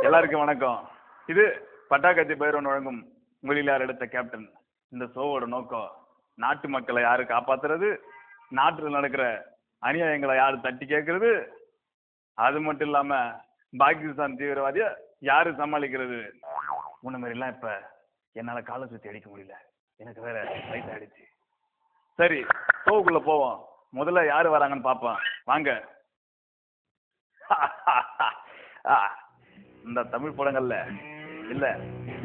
எல்லாருக்கும் வணக்கம். இது பட்டாக்கத்தி பைரவன் வழங்கும் உங்களில் யார் எடுத்த கேப்டன். இந்த ஷோவோட நோக்கம் நாட்டு மக்களை யாரு காப்பாத்துறது, நாட்டில் நடக்கிற அநியாயங்களை யாரு தட்டி கேட்கறது, அது மட்டும் இல்லாம பாகிஸ்தான் தீவிரவாதிய யாரு சமாளிக்கிறது. முன்ன மாதிரிலாம் இப்ப என்னால காலை சுத்தி அடிக்க முடியல, எனக்கு வேற வயசாயிடுச்சு. சரி, ஷோவுக்குள்ள போவோம். முதல்ல யாரு வராங்கன்னு பாப்போம், வாங்க. இந்த தமிழ் படங்கள்ல இல்ல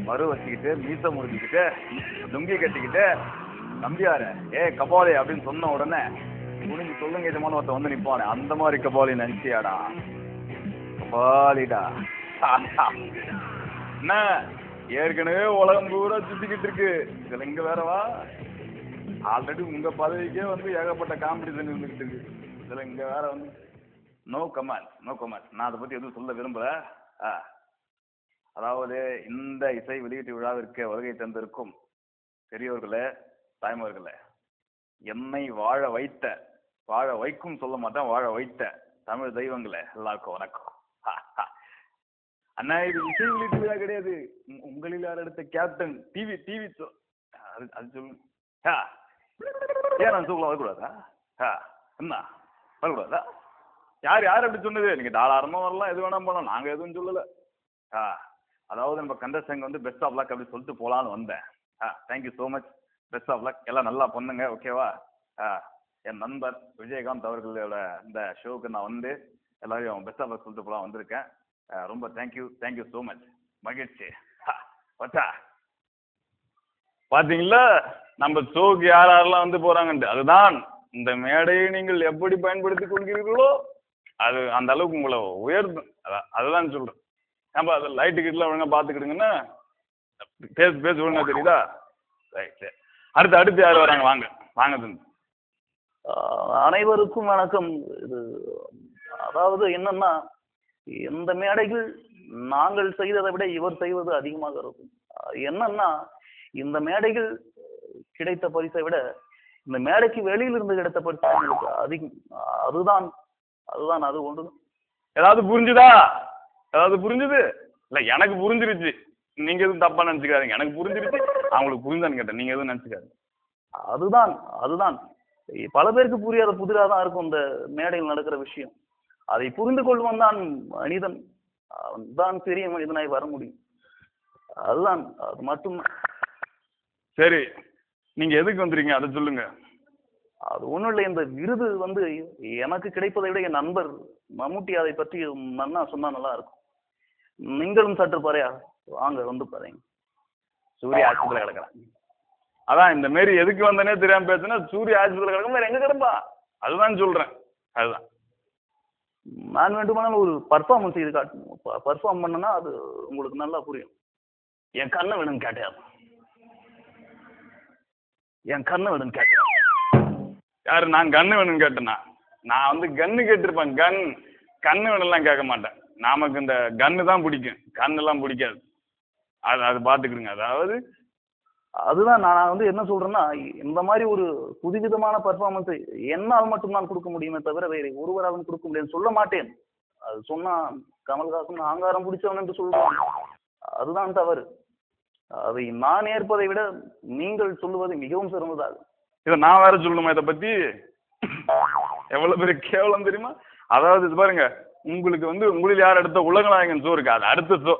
மறு வச்சுக்கிட்டு மீச முறிஞ்சுக்கிட்டு லுங்கி கட்டிக்கிட்டு நம்பியார கபாலி அப்படின்னு சொன்ன உடனே குனிஞ்சு சொல்லுங்க எஜமான ஒருத்த வந்து நிப்பானே, அந்த மாதிரி கபாலி நினைச்சியாடா? கபாலிடா என்ன, ஏற்கனவே உலகம் பூரா சுத்திக்கிட்டு இருக்கு, இதுல இங்க வேறவா? ஆல்ரெடி உங்க பதவிக்கே வந்து ஏகப்பட்ட காம்படிஷன் இருந்துகிட்டு இருக்கு, இதுல இங்க வேற வந்து நோ கமெண்ட். நான் அதை பத்தி எதுவும் சொல்ல விரும்பல. அதாவது இந்த இசை வெளியீட்டு விழாவிற்கு வருகை தந்திருக்கும் பெரியவர்களே, தாய்மார்களே, என்னை வாழ வைக்கும் சொல்ல மாட்டேன், வாழ வைத்த தமிழ் தெய்வங்களே, எல்லாருக்கும் வணக்கம். அண்ணா, இது இசை வெளியீட்டு விழா கிடையாது, உங்களில் யார் எடுத்த கேப்டன் டிவி அது சொல்லுங்க. ஏன் நான் சொல்ல வரக்கூடாதா? என்ன வரக்கூடாதா? யார் அப்படி சொன்னது? நீங்க தாராளமா வரலாம், எது வேணாம் போலாம், நாங்க எதுவும் சொல்லல. அதாவது நம்ம கண்டஸ்டன்ட் வந்து பெஸ்ட் ஆஃப் லக் அப்படி சொல்லிட்டு போலான்னு வந்தேன். Thank you so much, best of luck, எல்லாம் நல்லா பண்ணுங்க, ஓகேவா? என் நண்பர் விஜயகாந்த் அவர்களோட இந்த ஷோவுக்கு நான் வந்து எல்லாரையும் பெஸ்ட் ஆஃப் லக் சொல்லிட்டு போலாம் வந்திருக்கேன். ரொம்ப தேங்க்யூ ஸோ மச், மகிழ்ச்சி. வச்சா பாத்தீங்களா நம்ம ஷோவுக்கு யாரெல்லாம் வந்து போறாங்கன்ட்டு. அதுதான் இந்த மேடையை நீங்கள் எப்படி பயன்படுத்தி கொள்கிறீர்களோ அது அந்த அளவுக்கு உங்களை உயர்த்தும். அதுதான் சொல்றேன். நம்ம அதை லைட்டு கிட்டலாம் ஒழுங்கா பார்த்துக்கிடுங்கன்னா பேச ஒழுங்கா தெரியுதா? ரைட். அடுத்து யார் வராங்க? வாங்க தம்பி. அனைவருக்கும் வணக்கம். இது அதாவது என்னன்னா, இந்த மேடைகள் நாங்கள் செய்ததை விட இவர் செய்வது அதிகமாக இருக்கும். என்னன்னா, இந்த மேடைகள் கிடைத்த பரிசை விட இந்த மேடைக்கு வெளியில் இருந்து கிடைத்த பரிசு எங்களுக்கு அதிகம். அதுதான் அது ஒன்று. ஏதாவது புரிஞ்சுது? இல்ல, எனக்கு புரிஞ்சிருச்சு, நீங்க எதுவும் தப்பா நினைச்சுக்காதீங்க. எனக்கு புரிஞ்சிருச்சு, அவங்களுக்கு புரிஞ்சான்னு கேட்டேன், நீங்க எதுவும் நினைச்சுக்காது. அதுதான் பல பேருக்கு புரியாத புதிராக தான் இருக்கும் இந்த மேடையில் நடக்கிற விஷயம். அதை புரிந்து கொள்வன் தான் மனிதன், தான் பெரிய மனிதனாய் வர முடியும். அதுதான், அது மட்டும். சரி, நீங்க எதுக்கு வந்துருக்கீங்க அதை சொல்லுங்க. அது ஒண்ணும் இல்லை, இந்த விருது வந்து எனக்கு கிடைப்பதை விட என் நண்பர் மம்முட்டி அதை பற்றி நன்னா சொன்னா நல்லா இருக்கும். நீங்களும் சற்று பாறையா வாங்க, வந்து பாருங்க. சூரிய ஆட்சியத்துல கிடக்குறேன். அதான் இந்த மாரி எதுக்கு வந்தனே தெரியாம பேசுனா, சூரிய ஆட்சியத்துல கிடக்கும், வேற எங்க கிடப்பா? அதுதான் சொல்றேன். அதுதான் நான் வேண்டுமானாலும் ஒரு பர்ஃபார்மன்ஸ் இது காட்டணும். பர்ஃபார்ம் பண்ணனா அது உங்களுக்கு நல்லா புரியும். என் கண்ணை வேணும்னு கேட்டேன். யாரு? நான் கண்ணு வேணும்னு கேட்டேன்னா? நான் வந்து கன்னு கேட்டிருப்பேன். கண்ணு வேணும்லாம் கேட்க மாட்டேன். நமக்கு இந்த கன்னு தான் பிடிக்கும், கண்ணெல்லாம் பிடிக்காது. அது பார்த்துக்கிடுங்க. அதாவது அதுதான் நான் வந்து என்ன சொல்றேன்னா, இந்த மாதிரி ஒரு புதுவிதமான பர்ஃபார்மன்ஸை என்னால் மட்டும்தான் கொடுக்க முடியுமே தவிர வேறு ஒருவராலும் கொடுக்க முடியாது சொல்ல மாட்டேன். அது சொன்னா கமல்ஹாசன் ஆங்காரம் பிடிச்சவன் என்று சொல்லுவான். அதுதான் தவறு. அதை நான் ஏற்பதை விட நீங்கள் சொல்லுவது மிகவும் சிறந்ததாகும். இதை நான் வேற சொல்லணுமா? இதை பத்தி எவ்வளவு பெரிய கேவலம் தெரியுமா? அதாவது இது பாருங்க, உங்களுக்கு வந்து உங்களில் யார் எடுத்த உலகநாயகன் ஷோ இருக்கு, அது அடுத்த ஷோ,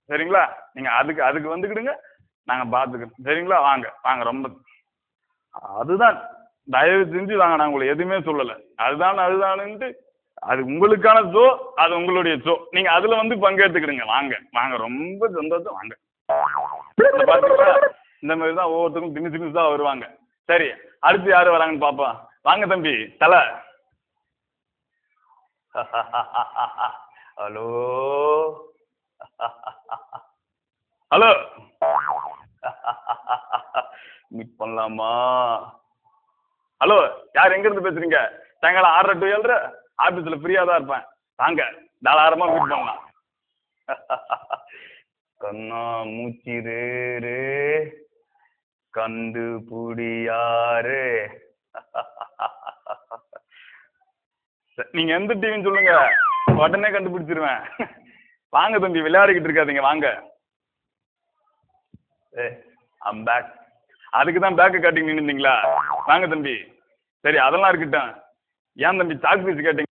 சரிங்களா? நீங்க அதுக்கு வந்துக்கிடுங்க, நாங்க பாத்துக்கிறோம், சரிங்களா? வாங்க ரொம்ப. அதுதான் தயவு செஞ்சு வாங்க, நான் உங்களை எதுவுமே சொல்லலை. அதுதான்ட்டு அது உங்களுக்கான ஷோ, அது உங்களுடைய ஷோ, நீங்க அதுல வந்து பங்கேற்றுக்கிடுங்க. வாங்க ரொம்ப சந்தோஷம். வாங்க. பாத்தீங்களா, இந்த மாதிரி தான் ஒவ்வொருத்தருக்கும் திணிச்சு தான் வருவாங்க. சரி, அடுத்து யாரு வராங்கன்னு பாப்பா. வாங்க தம்பி தலை. ஹலோ மீட் பண்ணலாமா? ஹலோ, யார் எங்க இருந்து பேசுறீங்க? சாயங்காலம் 6:30 to 7:30 ஆபீஸ்ல ஃப்ரீயா தான் இருப்பேன், வாங்க, தாராளமா மீட் பண்ணலாம். கண்ணா மூச்சிரே கண்டுபிடியாரு. நீங்க எந்த டிவின்னு சொல்லுங்க, உடனே கண்டுபிடிச்சிருவேன். வாங்க தம்பி, விளையாடிக்கிட்டு இருக்காதீங்க வாங்க. I'm back. அதுக்கு தான் பேக்கை காட்டி நின்றுந்தீங்களா? வாங்க தம்பி. சரி அதெல்லாம் இருக்கட்டும். ஏன் தம்பி சாக் பீஸ் கேட்டீங்க?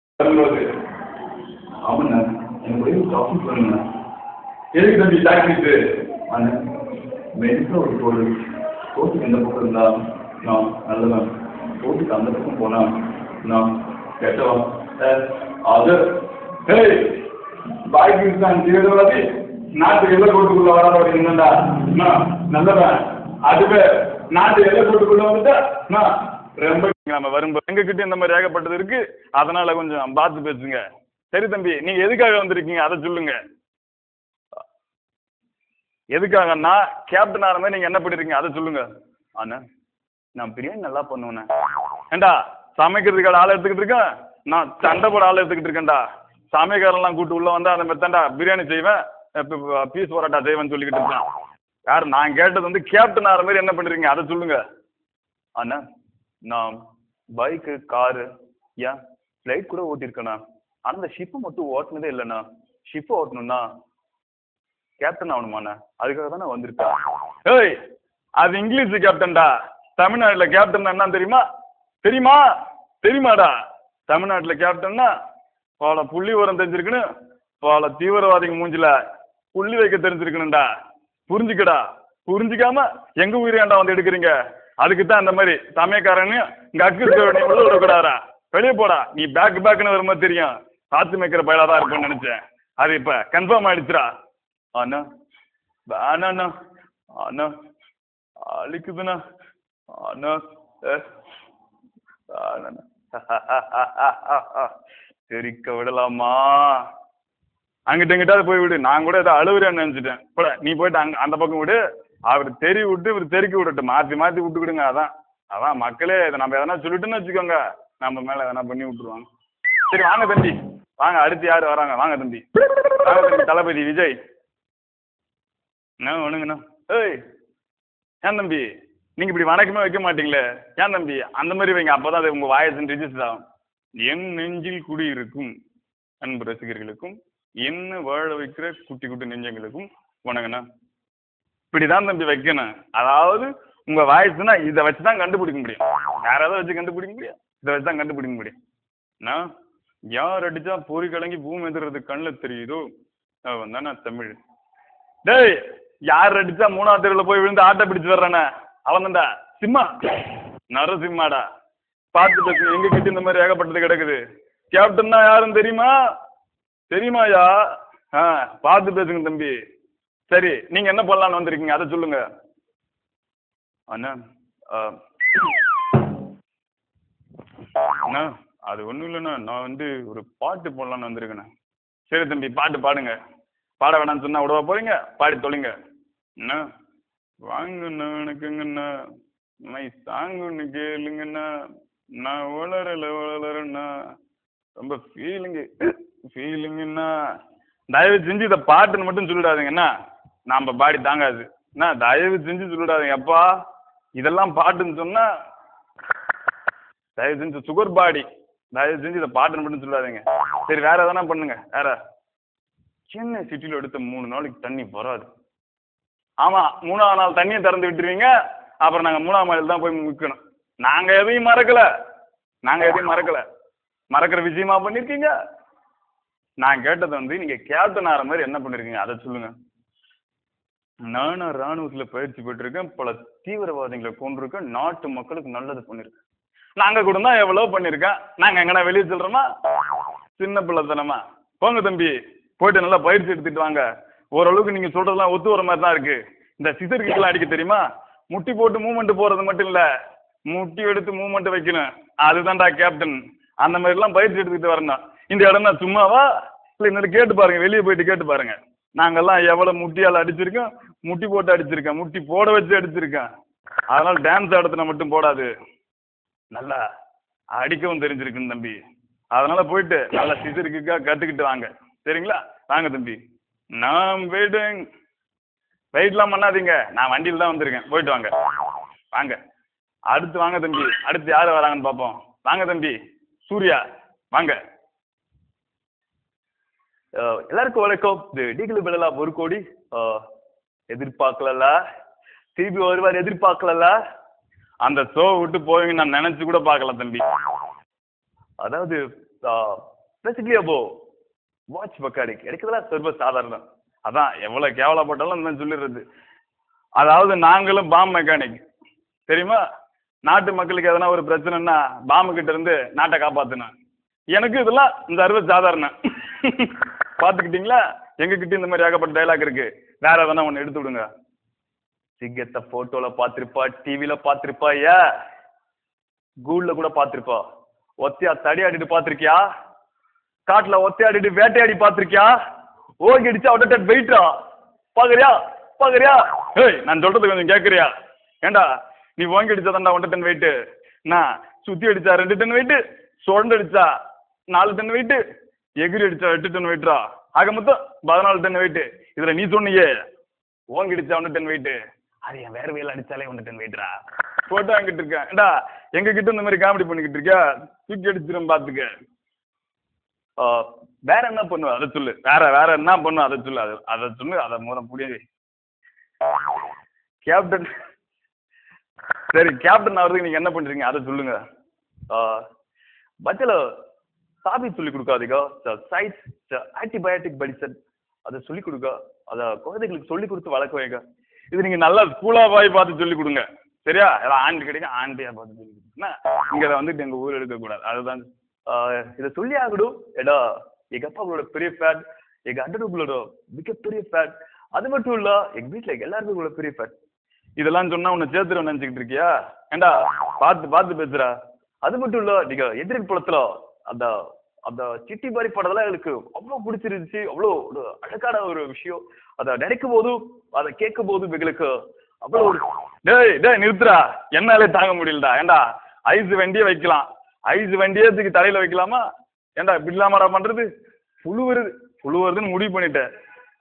ஆமாண்ணா, எனக்கு ஒரே டாபிக் பண்ணுங்க. எதுக்கு தம்பி சாக் பீஸு? அண்ணா, மெடிக்கல் ஒரு பொருள் கோட்டுக்கு எந்த பக்கம் இருந்தா நான் நல்லதான், கோட்டுக்கு அந்த பக்கம் போனா நான் கெட்டவா? அது பாய் பீஸ் தான் தீவிரவாதி. நாட்டு எல்லை கோட்டுக்குள்ள வராத என்னடா நல்லவன். அதுவே நாட்டு எல்லை கோட்டுக்குள்ள வந்துட்டா ரொம்ப நம்ம வரும்போது எங்ககிட்ட இந்த மாதிரி ஏகப்பட்டது இருக்கு. அதனால கொஞ்சம் பார்த்து பேசுங்க. சரி தம்பி, நீங்க எதுக்காக வந்திருக்கீங்க அதை சொல்லுங்க. எதுக்காகன்னா கேப்டன் ஆகிற மாதிரி நீங்க என்ன பண்ணிருக்கீங்க அதை சொல்லுங்க. ஆனா நான் பிரியாணி நல்லா பண்ணுவேண்ணே. ஏண்டா சமைக்கிறதுக்கு ஆள் எடுத்துக்கிட்டு இருக்கேன், நான் சண்டை போட ஆள் எடுத்துக்கிட்டு இருக்கேன்டா. சமையக்காரெல்லாம் கூட்டு உள்ள வந்தா அந்த மெத்தண்டா பிரியாணி செய்வேன், பீஸ் பரோட்டா செய்வேன்னு சொல்லிக்கிட்டு இருக்கேன். யார் நான் கேட்டது வந்து கேப்டன் ஆகிற மாதிரி என்ன பண்ணிருக்கீங்க அதை சொல்லுங்க. அண்ணா நான் பைக்கு காரு ஏன் ஃப்ளைட் கூட ஓட்டிருக்கேண்ணா. அந்த ஷிப்பு மட்டும் ஓட்டினதே இல்லைண்ணா. ஷிப்பு ஓட்டணும்னா கேப்டன் ஆகணுமாண்ணா, அதுக்காக தான் நான் வந்திருக்கேன். ஏய் அது இங்கிலீஷ் கேப்டன்டா. தமிழ்நாட்டில் கேப்டன் என்ன தெரியுமா? தெரியுமா? தெரியுமாடா? தமிழ்நாட்டில் கேப்டன்னா பல புள்ளி உரம் தெரிஞ்சிருக்கணும், பல தீவிரவாதிங்க மூஞ்சில புள்ளி வைக்க தெரிஞ்சிருக்கணும்டா. புரிஞ்சுக்கடா. புரிஞ்சுக்காம எங்க உயிரியாண்டா வந்து எடுக்கிறீங்க? அதுக்கு தான் இந்த மாதிரி சமயக்காரன்னு இங்க அக்கு உள்ள விடக்கூடாதா? வெளியே போடா. நீ பேக்குன்னு வரும்போது தெரியும் காத்து மேய்க்கிற பயலா தான் இருப்பேன்னு நினைச்சேன். அது இப்ப கன்ஃபார்ம் ஆயிடுச்சுடா. அண்ணா வேணாண்ணா, அண்ணா அழிக்குதுண்ணா, அண்ணா தெரிக்க விடலாமா? அங்கிட்ட இங்கிட்டாவது போய் விடு. நான் கூட ஏதோ அழுவுறேன்னு நினைச்சிட்டேன். போட நீ போயிட்டு அந்த பக்கம் விடு. அவர் தெரி விட்டு இவர் தெருக்கி விடட்டும். மாற்றி மாற்றி விட்டுக்கிடுங்க. அதான் மக்களே இதை நம்ம எதனா சொல்லிட்டுன்னு வச்சுக்கோங்க, நம்ம மேலே எதனா பண்ணி விட்டுருவாங்க. சரி வாங்க தம்பி வாங்க. அடுத்து யார் வராங்க? வாங்க தம்பி. வாங்க தம்பி. தளபதி விஜய். என்ன ஒண்ணுங்கண்ணா? ஏய் ஏன் தம்பி நீங்க இப்படி வணக்கமே வைக்க மாட்டீங்களே? ஏன் தம்பி அந்த மாதிரி வைங்க, அப்போதான் அது உங்க வாய்ஸ் ரிஜிஸ்டர் ஆகும். என் நெஞ்சில் குடியிருக்கும் அன்பு ரசிகர்களுக்கும் என்ன வாழ வைக்கிற குட்டி குட்டி நெஞ்சங்களுக்கும் வணங்கண்ணா. இப்படிதான் தம்பி வைக்கணும். அதாவது உங்க வாய்ஸ்னா இதை வச்சுதான் கண்டுபிடிக்க முடியும். வேற ஏதாவது வச்சு கண்டுபிடிக்க முடியும், இதை வச்சுதான் கண்டுபிடிக்க முடியும். நான் யார் அடிச்சா பொறி கலங்கி பூமி எதிர்றது கண்ணில் தெரியுதோ அவன் தான் நான் தமிழ். டேய் யார் அடிச்சா மூணாவது தெருவில் போய் விழுந்து ஆட்டை பிடிச்சு வர்றானே அவன் தான்டா சிம்மா, நரசிம்மாடா. பார்த்து பேசுங்க. எங்க கிட்ட இந்த மாதிரி ஏகப்பட்டது கிடக்குது. கேப்டன்னா யாரும் தெரியுமா? தெரியுமாயா? பார்த்து பேசுங்க தம்பி. சரி நீங்க என்ன பண்ணலான்னு வந்திருக்கீங்க அதை சொல்லுங்க. அண்ணா அண்ணா அது ஒன்றும் இல்லைண்ணா, நான் வந்து ஒரு பாட்டு போடலான்னு வந்திருக்கேண்ணா. சரி தம்பி பாட்டு பாடுங்க. பாட வேணாம்னு சொன்னா விடவா போறீங்க? பாடி தொலைங்க. அண்ணா வாங்கண்ணா வணக்கங்கண்ணா, நான் சாங்குன்னு கேளுங்கண்ணா, நான் வளரண்ணா, ரொம்ப ஃபீலிங்குண்ணா. தயவு செஞ்சு இதை பாட்டுன்னு மட்டும் சொல்லிடாதீங்கண்ணா, நாம பாடி தாங்காது. அண்ணா தயவு செஞ்சு சொல்லிடாதீங்க அப்பா. இதெல்லாம் பாட்டுன்னு சொன்னா தயவு செஞ்சு சுகர் பாடி. தயவு செஞ்சு இதை பாட்டுன்னு மட்டும் சொல்லாதீங்க. சரி வேற எதனா பண்ணுங்க. வேற சென்னை சிட்டியில் எடுத்த 3 நாளைக்கு தண்ணி வராது. ஆமா 3ஆவது நாள் தண்ணியை திறந்து விட்டுருவீங்க. அப்புறம் நாங்கள் 3ஆம் நாள் தான் போய் முக்கணும். நாங்க எதையும் மறக்கல. மறக்கிற விஷயமா பண்ணிருக்கீங்க. நான் கேட்டது வந்து நீங்க கேப்டன் ஆகிற மாதிரி என்ன பண்ணிருக்கீங்க அதை சொல்லுங்க. நானும் ராணுவத்துல பயிற்சி பெற்றிருக்கேன், பல தீவிரவாதிகளை கொண்டிருக்கேன், நாட்டு மக்களுக்கு நல்லது பண்ணிருக்கேன். நாங்க கூட தான் எவ்வளவு பண்ணிருக்கேன். நாங்க எங்கன்னா வெளியே சொல்றோமா? சின்ன பிள்ளைத்தனமா? போங்க தம்பி போயிட்டு நல்லா பயிற்சி எடுத்துட்டு வாங்க. ஓரளவுக்கு நீங்க சொல்றதெல்லாம் ஒத்து வர மாதிரி தான் இருக்கு. இந்த சிசர்கிட்டலாம் அடிக்க தெரியுமா? முட்டி போட்டு மூவ்மெண்ட் போறது மட்டும் இல்ல, முட்டி எடுத்து மூவ்மெண்ட் வைக்கணும். அதுதான்டா கேப்டன். அந்த மாதிரி எல்லாம் பயிற்சி எடுத்துக்கிட்டு வரணும். இந்த இடம் தான் சும்மாவா? இல்லை இன்னொரு கேட்டு பாருங்க, வெளியே போயிட்டு கேட்டு பாருங்க. நாங்கெல்லாம் எவ்வளவு முட்டியால் அடிச்சிருக்கோம், முட்டி போட்டு அடிச்சிருக்கேன், முட்டி போட வச்சு அடிச்சிருக்கேன். அதனால டான்ஸ் ஆடுறதுனா மட்டும் போடாது, நல்லா அடிக்கவும் தெரிஞ்சிருக்குன்னு தம்பி. அதனால போயிட்டு நல்லா சிசருக்கா கத்துக்கிட்டு வாங்க. சரிங்களா? வாங்க தம்பி. நான் வெயிட்லாம் பண்ணாதீங்க, நான் வண்டியில் தான் வந்திருக்கேன். போயிட்டு வாங்க. வாங்க அடுத்து வாங்க தம்பி. அடுத்து யார் வராங்கன்னு பார்ப்போம். வாங்க தம்பி. சூர்யா வாங்க. எல்லாருக்கும் வணக்கம். நீங்களும் விடலாம் 1 கோடி. எதிர்பார்க்கல, திருப்பி வருவார் எதிர்பார்க்கல. அந்த ஷோ விட்டு போவீங்க நான் நினைச்சு கூட பார்க்கல தம்பி. அதாவது பேசிக்கலி அப்போ வாட்ச் மெக்கானிக் எடுக்கிறதெல்லாம் சர்வ சாதாரணம். அதான் எவ்வளவு கேவலப்பட்டாலும் நான் சொல்லிடுறது. அதாவது நாங்களும் பாம் மெக்கானிக் தெரியுமா? நாட்டு மக்களுக்கு எதனா ஒரு பிரச்சனைன்னா பாம்பு கிட்ட இருந்து நாட்டை காப்பாத்தணும். எனக்கு இதெல்லாம் இந்த சர்வ சாதாரணம். பாத்துக்கிட்டீங்களா? எங்க கிட்ட இந்த மாதிரி ஏகப்பட்ட டைலாக் இருக்கு. வேற எதனா ஒண்ணு எடுத்து விடுங்க. சிங்கத்தை போட்டோல பாத்திருப்பா, டிவில பாத்திருப்பா, கூகுள்ல கூட பாத்திருப்பா. ஒத்தையா தடி ஆடிட்டு பாத்திருக்கியா? காட்டுல ஒத்தையாடிட்டு வேட்டையாடி பாத்திருக்கியா? ஓங்கி அடிச்சா அவட்ட வெயிட்டா பாக்குறியா? பாக்குறியா? ஏய், நான் சொல்றது கொஞ்சம் கேக்குறியா? ஏண்டா நீ ஓங்கி அடிச்சாதான்டா 1 டன் வெயிட். நான் சுத்தி அடிச்சா 2 டன் வெயிட், சொண்டு அடிச்சா 4 டன் வெயிட், எகிரி அடிச்சா 8 டன் வெயிட்ரா. ஆக மொத்தம் 14 டன் வெயிட். இதுல நீ சொன்னியே ஓங்கி அடிச்சா 1 டன் வெயிட், அது என் வேற வேலை அடிச்சாலே 1 டன் வெயிட்ரா. போட்டோ வாங்கிட்டு இருக்கேன். ஏண்டா எங்க கிட்ட இந்த மாதிரி காமெடி பண்ணிக்கிட்டு இருக்கியா? தூக்கி அடிச்சிடும் பாத்துக்க. வேற என்ன பண்ணுவ அதை சொல்லு. வேற என்ன பண்ணுவ அதை சொல்லு. அதை சொல்லு. அதை மூலம் புரியுது. கேப்டன் சரி, கேப்டன் ஆகிறதுக்கு நீங்க என்ன பண்றீங்க அதை சொல்லுங்க. பட்சல சாபி சொல்லி கொடுக்காதீங்க. சைட்ஸ் ஆன்டிபயோட்டிக் மெடிசன் அதை சொல்லி கொடுக்க. அதை குழந்தைகளுக்கு சொல்லி கொடுத்து வளர்க்க வைங்க. இது நீங்க நல்லா ஸ்கூலா போய் பார்த்து சொல்லி கொடுங்க. சரியா? ஏதாவது ஆண்டு கிடைக்கும் ஆண்டியா பார்த்து சொல்லி கொடுங்க. இங்க வந்துட்டு எங்க ஊர் எடுக்கக்கூடாது. அதுதான் இதை சொல்லி ஆகணும். ஏடா எங்க அப்பாவோட பெரிய ஃபேட், எங்க அண்ணனோட மிகப்பெரிய ஃபேட். அது மட்டும் இல்ல எங்க வீட்டுல எல்லாருக்கும் பெரிய ஃபேட். இதெல்லாம் சொன்னா உன்னை சேர்த்துருவ நினைச்சுக்கிட்டு இருக்கியா? ஏண்டா பார்த்து பார்த்து பேசுறா. அது மட்டும் இல்ல நீங்க எதிரின் படத்துல அந்த அந்த சிட்டி மாதிரி படத்தெல்லாம் எங்களுக்கு அவ்வளவு பிடிச்சிருந்துச்சு. அவ்வளோ ஒரு அழகான ஒரு விஷயம். அதை நினைக்கும் போதும் அதை கேட்கும் போதும் எங்களுக்கு அவ்வளோ ஒரு டேய் நிறுத்துறா. என்னாலே தாங்க முடியலடா. ஏண்டா ஐஸ் வண்டியே வைக்கலாம். ஐஸ் வண்டியே தூக்கி தலையில வைக்கலாமா? ஏண்டா இப்படி இல்லாமடா பண்றது? புழுவுறதுன்னு முடிவு பண்ணிட்டேன்.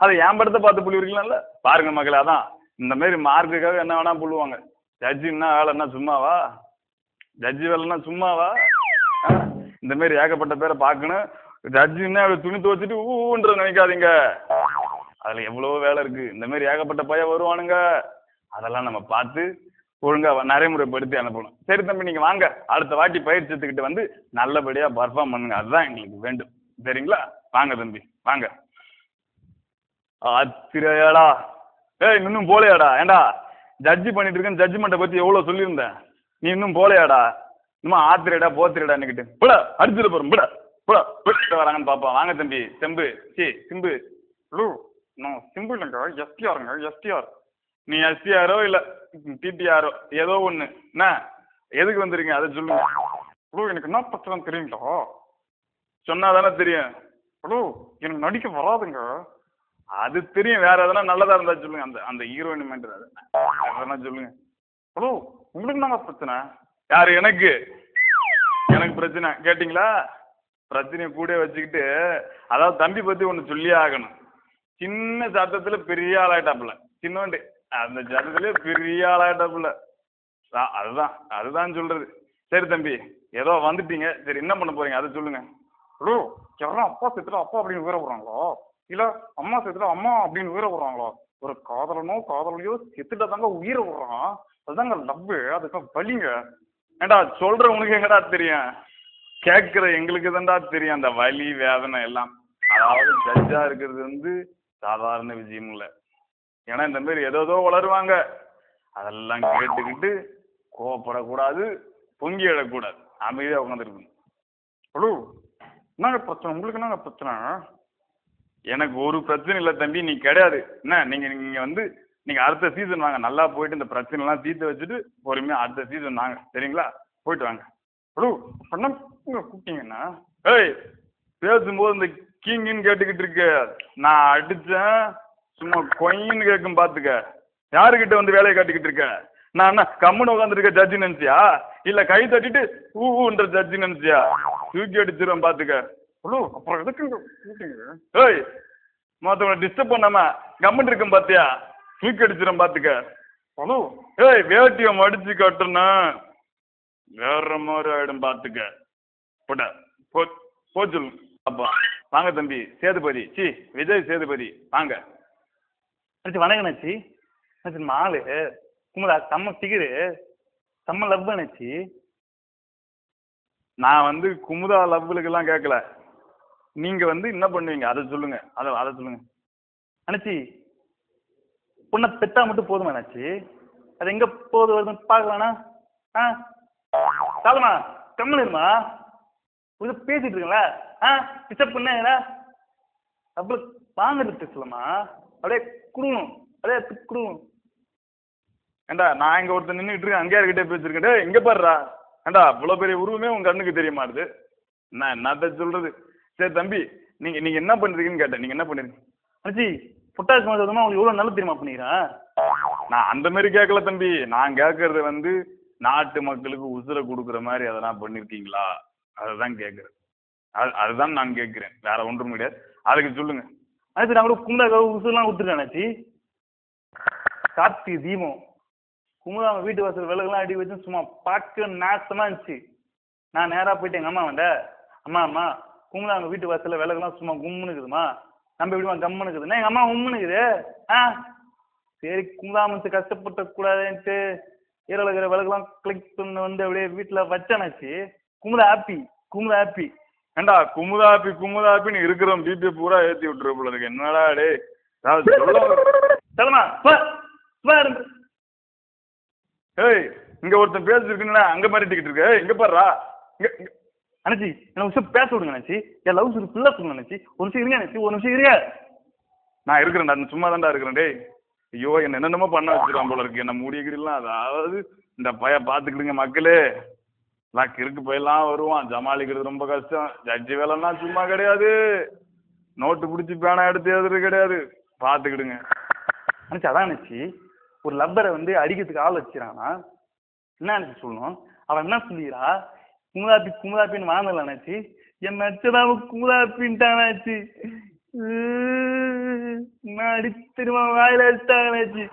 அதை என் படத்தை பார்த்து புள்ளி இருக்கலாம்ல. பாருங்க மக்களே, அதான் இந்த மாதிரி மார்க்குக்காக என்ன வேணா புள்ளுவாங்க. ஜட்ஜி என்ன வேலைன்னா சும்மாவா? ஜட்ஜி வேலைன்னா சும்மாவா? இந்த மாதிரி ஏகப்பட்ட பேரை பார்க்கணும். ஜட்ஜின்னா துணி துவச்சிட்டு ஊன்ற நினைக்காதீங்க. அதுல எவ்வளவோ வேலை இருக்கு. இந்த மாதிரி ஏகப்பட்ட பையன் வருவானுங்க. அதெல்லாம் நம்ம பார்த்து ஒழுங்கா நடைமுறைப்படுத்தி அனுப்பணும். சரி தம்பி, நீங்க வாங்க. அடுத்த வாட்டி பயிற்சி எடுத்துக்கிட்டு வந்து நல்லபடியா பர்ஃபார்ம் பண்ணுங்க. அதுதான் எங்களுக்கு வேண்டும். சரிங்களா? வாங்க தம்பி வாங்க. ஆத்திரையாடா. ஏய், இன்னும் போலையாடா? ஏண்டா ஜட்ஜி பண்ணிட்டு இருக்கேன். ஜட்ஜ்மெண்ட்டை பத்தி எவ்வளவு சொல்லியிருந்தேன். நீ இன்னும் போலையாடா? இன்னும் ஆத்திரடா போத்திரடா நிக்கிட்டு புட அடிச்சுட்டு போறோம். புட புட புட வராங்கன்னு பாப்போம். வாங்க தம்பி. செம்பு சிம்பு சிம்பு இல்லைங்க, எஸ்டிஆருங்க. எஸ்டிஆர். நீ எஸ்டிஆரோ இல்ல டிடிஆரோ ஏதோ ஒண்ணு. என்ன எதுக்கு வந்துருங்க அதை சொல்லுங்க. எனக்கு என்ன பிரச்சனை தெரியுங்களா? சொன்னாதானே தெரியும். எனக்கு நடிக்க வராதுங்க. அது தெரியும். வேற எதனா நல்லதா இருந்தா சொல்லுங்க. அந்த அந்த ஹீரோயின் மேட்டர் எதனா சொல்லுங்க. உங்களுக்கு நாங்க பிரச்சனை? யாரு? எனக்கு பிரச்சனை கேட்டீங்களா? பிரச்சனையை கூட வச்சுக்கிட்டு, அதாவது தம்பி பத்தி ஒண்ணு சொல்லியே ஆகணும். சின்ன சத்தத்துல பெரிய ஆளாயிட்டாப்புல. சின்னோண்டு அந்த சத்தத்துல பெரிய ஆளாயிட்டாப்புல. அதுதான் சொல்றது. சரி தம்பி, ஏதோ வந்துட்டீங்க. சரி, என்ன பண்ண போறீங்க அதை சொல்லுங்க. யாரும் அப்பா சேர்த்துல அப்பா அப்படின்னு உயர போறாங்களோ, இல்ல அம்மா சேர்த்துல அம்மா அப்படின்னு உயர போடுறாங்களோ? ஒரு காதலனையோ செத்துட்டா தாங்க உயிரை விடுறான். அதுதாங்க லவ்வு. அதுக்கு வலிங்க. ஏண்டா சொல்ற உனக்கு எங்கடா தெரியும்? கேட்கிற எங்களுக்கு தான்டா தெரியும் அந்த வலி வேதனை எல்லாம். அதாவது ஜட்ஜா இருக்கிறது சாதாரண விஷயம் இல்லை. ஏன்னா இந்த மாதிரி ஏதோ வளருவாங்க. அதெல்லாம் கேட்டுக்கிட்டு கோவப்படக்கூடாது, பொங்கி எழக்கூடாது, அமைதியா உட்காந்துருக்கணும். என்னங்க பிரச்சனை? உங்களுக்கு என்னங்க பிரச்சனை? எனக்கு ஒரு பிரச்சனை இல்லை தம்பி, நீ கிடையாது. என்ன நீங்க நீங்க அடுத்த சீசன் வாங்க. நல்லா போயிட்டு இந்த பிரச்சனை எல்லாம் தீர்த்து வச்சுட்டு பொறுமையா அடுத்த சீசன் வாங்க. சரிங்களா? போயிட்டு வாங்க. கூப்பிட்டீங்கன்னா ஏய் பேசும்போது இந்த கீங்கின்னு கேட்டுக்கிட்டு இருக்கு. நான் அடிச்சேன் சும்மா கொயின்னு கேட்கும் பாத்துக்க. யாருக்கிட்ட வேலையை காட்டிக்கிட்டு இருக்க? நான் என்ன கம்முன்னு உட்காந்துருக்க ஜட்ஜி நினைச்சியா? இல்ல கை தட்டிட்டு ஊன்ற ஜட்ஜி நினைச்சியா? தூக்கி அடிச்சிருவேன் பாத்துக்க. அப்புறம் எதுக்கு? ஏய், மத்தவங்களை டிஸ்டர்ப் பண்ணாம கம்முன்னு இருக்கும் பாத்தியா? தூக்கி அடிச்சிடும் பாத்துக்க. ஏய், வேட்டிய மடிச்சு கட்டுனா வேற மாதிரி ஆயிடும் பாத்துக்க. போட போ சொல்லு. அப்பா வாங்க தம்பி சேதுபதி, சி விஜய் சேதுபதி வாங்க. வணக்கம் அண்ணாச்சி. நம்ம ஆளு குமுதா செம்ம ஃபிகரு, செம்ம லவ் அண்ணாச்சி. நான் வந்து குமுதா லவ்லுக்கெல்லாம் கேட்கல. நீங்க வந்து என்ன பண்ணுவீங்க அதை சொல்லுங்க. அதை சொல்லுங்க அண்ணாச்சி. பொண்ணை பெத்தா மட்டும் போதுமா அண்ணாச்சி? அது எங்க போகுது வருதுன்னு பார்க்கலாண்ணா. சாதமா கம்மலுமா உள்ள பேசிட்டு இருக்கீங்களா? டிஸ்டர்ப் பண்ணீங்களா? அப்படி வாங்குறது பேசலாமா? அப்படியே குடுக்கணும், அப்படியே குடுக்கணும். ஏண்டா நான் இங்க ஒருத்தர் நின்றுட்டு இருக்கேன், அங்கேயா இருக்கிட்டே பேசிருக்கேன். டே இங்க பாருடா, ஏண்டா இவ்வளவு பெரிய உருவமே உங்க கண்ணுக்கு தெரிய மாட்டுது. நான் என்னத்த சொல்றது? சரி தம்பி, நீங்க என்ன பண்றீங்கன்னு கேட்டேன். நீங்க என்ன பண்ணுறீங்க? அண்ணாச்சி பொட்டாசி மாதமா உங்களுக்கு எவ்வளவு நல்ல தெரியுமா பண்ணிக்கிறேன்? நான் அந்த மாதிரி கேட்கல தம்பி. நான் கேட்கறது வந்து நாட்டு மக்களுக்கு உசுரை கொடுக்குற மாதிரி அதெல்லாம் பண்ணிருக்கீங்களா, அதுதான் கேட்கறேன். அதுதான் நான் கேட்கிறேன், வேற ஒன்றும் கிடையாது. அதுக்கு சொல்லுங்க. அண்ணாச்சி நான் கூட குமுதா உசுரெல்லாம் கொடுத்துருக்கேன் அண்ணாச்சி. கார்த்திகை தீபம் குமுதா அவங்க வீட்டு வாசல் விலகெல்லாம் அடி வச்சு சும்மா பார்க்க நாசமா இருந்துச்சு. நான் நேராக போயிட்டு எங்கள் அம்மா வேண்ட, அம்மா குமுதா அவங்க வீட்டு வாசலில் விலகெல்லாம் சும்மா கும்முன்னு இருக்குதுமா, நம்ம எப்படிமா கம்முன்னு இருக்குதுன்னா எங்கள் அம்மா உம்முன்னு இருக்குது. சரி குமுதா மனசு கஷ்டப்பட்ட கூடாதுன்ட்டு ஈரழகிற விலகெல்லாம் கிளிக் பண்ண வந்து அப்படியே வீட்டில் வச்சானாச்சு. குமுதா ஹாப்பி. ஏண்டா குமுதாப்பின்னு இருக்கிறோம் பிபி பூரா ஏற்றி விட்டுரு போல இருக்கு. என்னடா டே சொல்லுமா? ஏய் இங்க ஒருத்தன் பேசிருக்குன்னா அங்க மாதிரி டிக்கெட் இருக்கு. இங்க பாருடா. அண்ணாச்சி என்ன விஷயம் பேச விடுங்க அண்ணாச்சி. என் லவ் சொல்லி ஃபுல்லா சொல்லுங்க அண்ணாச்சி. ஒரு நிமிஷம் இருங்க அண்ணாச்சி, ஒரு நிமிஷம் இருங்க. நான் இருக்கிறேன்டா, சும்மா தான்டா இருக்கிறேன். டேய் ஐயோ என்ன என்னென்னமோ பண்ண வச்சிருக்கான் போல இருக்கு. என்ன முடியலாம். அதாவது இந்த பைய பாத்துக்கிடுங்க மக்களே. நான் கிறுக்கு போயெல்லாம் வருவான், ஜமாளிக்கிறது ரொம்ப கஷ்டம். ஜட்ஜி வேலைன்னா சும்மா கிடையாது, நோட்டு பிடிச்சி பேனா எடுத்து எழுதுறது கிடையாது. பாத்துக்கிடுங்க அண்ணாச்சி. அதான் அண்ணாச்சி ஒரு லப்பரை வந்து அடிக்கிறதுக்கு ஆள் வச்சுக்கிறானா என்ன அண்ணாச்சி சொல்லணும்? அவன் என்ன சொல்லிக்கிறா? குமுதாப்பின்னு வாங்கல அண்ணாச்சி. என் நச்சதாவ குமுதாப்பின்ட்டானாச்சு. நான் அடித்திருமா வாயில அடிச்சாங்கனாச்சு.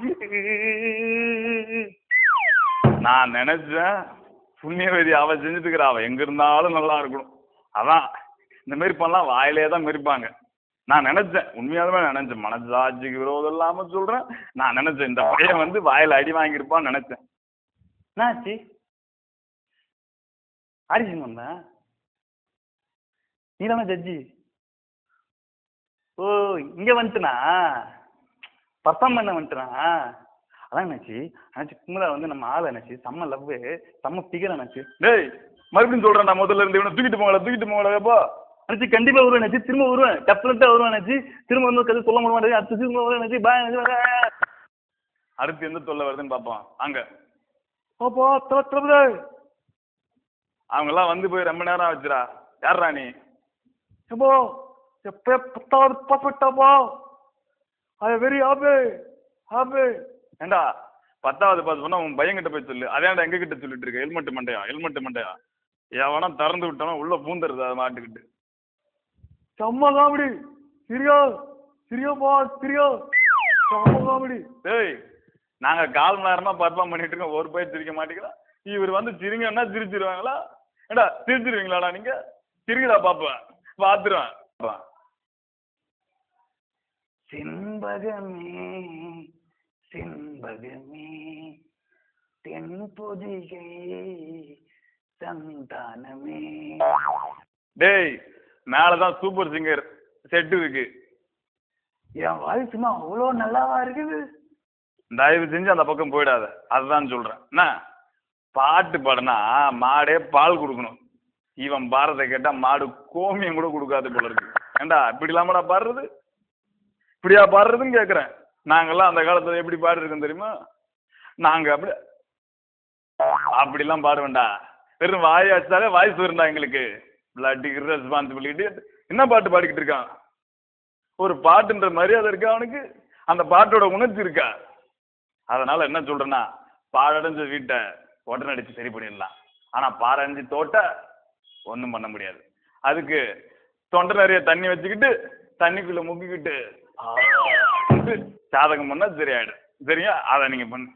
நான் நினைச்சேன் புண்ணியவதி அவ செஞ்சுட்டு இருக்கிற, அவ எங்க இருந்தாலும் நல்லா இருக்கணும். அதான் இந்த மாதிரி பண்ணலாம், வாயிலே தான் மெரிப்பாங்க. நான் நினைச்சேன், உண்மையாலுமே நினைச்சேன், மனசாட்சிக்கு விரோதம் இல்லாம சொல்றேன். நான் நினைச்சேன் இந்த பையன் வந்து வாயில அடி வாங்கியிருப்பான்னு நினைச்சேன். என்னாச்சு? ஆடிஷன் வந்தா நீ தானே ஜட்ஜி? ஓ இங்க வந்துட்டுனா பர்ஃபார்ம் பண்ண வந்துட்டுனா? அதான் என்னாச்சு குமுதா வந்து நம்ம ஆள் என்னாச்சு செம்ம லவ், செம்ம ஃபிகர் என்னாச்சு. டேய் மறுபடியும் சொல்றேன், நான் முதல்ல இருந்து இவனை தூக்கிட்டு போங்களா எப்போ அண்ணாச்சி? கண்டிப்பா வருவேன் அண்ணாச்சி, திரும்ப வருவேன், டெஃபினட்டா வருவேன் அண்ணாச்சி. திரும்ப வந்து கதை சொல்ல முடியாது, அடுத்த திரும்ப வருவேன் அண்ணாச்சி. பாய் அண்ணாச்சி. அடுத்து எந்த தொல்லை வருதுன்னு பார்ப்போம். அங்க ஓப்போ தளபதி அவங்க எல்லாம் வந்து போய் ரொம்ப நேரம் ஆச்சுடா. யாரா நீ? எப்போ எப்ப 10வது பர்ஃபெக்டாப்பா. I very happy. ஏண்டா 10வது பாஸ் பண்ணா உன் பையன் கிட்ட போய் சொல்லு. அதேண்டா எங்க கிட்ட சொல்லிட்டு இருக்க? ஹெல்மெட் மண்டையா எவனா திறந்து விட்டானா உள்ள பூந்துருது அதை மாட்டுக்கிட்டு. செம்ம காமெடி. சிரியோப்பா செம்ம காமெடி. டேய் நாங்க 4 மணி நேரமா பர்ஃபார்ம் பண்ணிட்டு இருக்கோம், ஒரு பையன் சிரிக்க மாட்டேங்கிறா. இவர் வந்து சிரிங்கன்னா சிரிச்சிருவாங்களா? ஏண்டா சிரிச்சிருவீங்களாடா நீங்க? சிரிக்கிறா பாப்பா, பாத்துருவேன். செண்பகமே தென்பொதிகை சந்தானமே. டேய் மேலதான் சூப்பர் சிங்கர் செட் இருக்கு. என் வாய்ஸ்மா அவ்வளோ நல்லாவா இருக்குது? தயவு செஞ்சு அந்த பக்கம் போயிடாத, அதுதான் சொல்றேன். என்ன பாட்டு பாடுனா மாடே பால் கொடுக்கணும். இவன் பாடுறதை கேட்டா மாடு கோமியம் கூட கொடுக்காது போல இருக்கு. ஏண்டா இப்படி இல்லாமடா பாடுறது? இப்படியா பாடுறதுன்னு கேக்குறேன். நாங்கெல்லாம் அந்த காலத்துல எப்படி பாடிருக்கோம் தெரியுமா? நாங்க அப்படிலாம் பாடுவேன்டா. வெறும் வாய் வச்சாலே வாய்ஸ் வருண்டா எங்களுக்கு. Blood responsibility. என்ன பாட்டு பாடிக்கிட்டு இருக்கான்? ஒரு பாட்டுன்ற மரியாதை இருக்கா அவனுக்கு? அந்த பாட்டோட உணர்ச்சி இருக்கா? அதனால என்ன சொல்றேன்னா, பாடடைஞ்ச வீட்டை உடனே அடிச்சு சரி பண்ணிடலாம். ஆனா பாடடைஞ்சு தோட்ட ஒன்றும் பண்ண முடியாது. அதுக்கு தொண்டை நிறைய தண்ணி வச்சுக்கிட்டு தண்ணிக்குள்ள முக்கிக்கிட்டு சாதகம் பண்ணா சரியாயிடும். சரியா? அதை நீங்க பண்ணு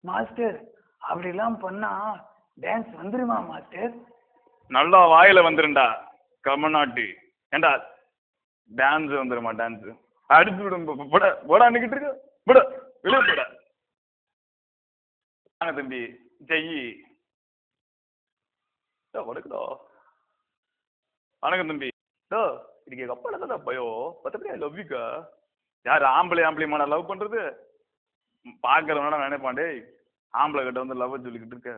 மாஸ்டர். அப்படிலாம் பண்ணா டான்ஸ் வந்துருமா மாஸ்டர்? நல்லா வாயில வந்துருண்டா கமநாட்டி. ஏண்டா டான்ஸ் வந்துருமா டான்ஸ் அடிச்சு விடும் போட போடா நிக்கிட்டு இருக்க போட வெளியே போட வாங்க தம்பி ஜெயி வணக்கடா வணக்கம் தம்பி இன்னைக்கு எங்க அப்பா என்னடா பயோ பத்தபடி லவ் யூக்கா யாரு ஆம்பளையமான லவ் பண்றது பாக்குறவனா நினைப்பான் டேய் ஆம்பளை கிட்ட வந்து லவ் சொல்லிக்கிட்டு இருக்க